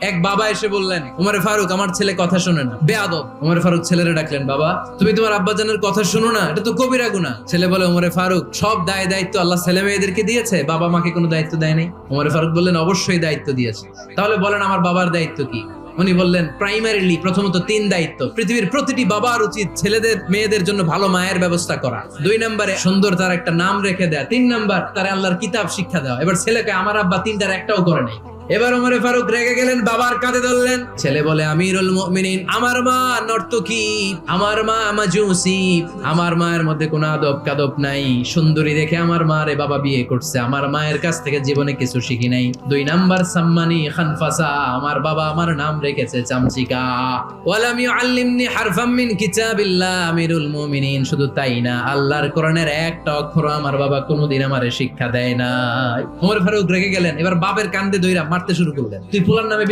এক বাবা এসে বললেন, উমরে ফারুক আমার ছেলে কথা শোনে না, বেয়াদব। উমরে ফারুক ছেলেরে ডাকলেন, বাবা তুমি তোমার আব্বাজানের কথা শোনো না, এটা তো কবিরা গুনাহ। ছেলে বলে, উমরে ফারুক সব দায় দায়িত্ব আল্লাহ ছেলে মেয়েদেরকে দিয়েছে, বাবা মাকে কোনো দায়িত্ব দেয় নাই। উমরে ফারুক বললেন, অবশ্যই দায়িত্ব দিয়েছে। তাহলে বলেন আমার বাবার দায়িত্ব কি? উনি বললেন, প্রাইমারিলি প্রথমত 3 দায়িত্ব। পৃথিবীর প্রতিটি বাবার উচিত ছেলেদের মেয়েদের জন্য ভালো মায়ের ব্যবস্থা করা। 2 নম্বরে সুন্দর তার একটা নাম রেখে দেয়া। 3 নাম্বার তার আল্লাহর কিতাব শিক্ষা দেওয়া। এবার ছেলেকে আমার আব্বা 3টার একটাও করে নাই। এবার ওমরে ফারুক রেগে গেলেন, বাবার কাঁধে ধরলেন। ছেলে বলে, আমিরুল মুমিনিন, আমার মা নর্তকী, আমার মা মাজুসি, আমার মায়ের মধ্যে কোনো আদব কাদব নাই, সুন্দরী দেখে আমার মারে বাবা বিয়ে করছে, আমার মায়ের কাছ থেকে জীবনে কিছু শিখি নাই। 2 নাম্বার সাম্মানি খানফাসা, আমার বাবা আমার নাম রেখেছে চামচিকা। ওয়ালাম ইউআল্লিমনি হারফাম মিন কিতাবিল্লাহ, আমিরুল মুমিনিন শুধু তাই না, আল্লাহর কোরআনের একটা অক্ষর আমার বাবা কোনোদিন আমারে শিক্ষা দেয় না। ওমর ফারুক রেগে গেলেন, এবার বাপের কান্দে দইরা মারতে শুরু করলেন। তুই ফুলার নামে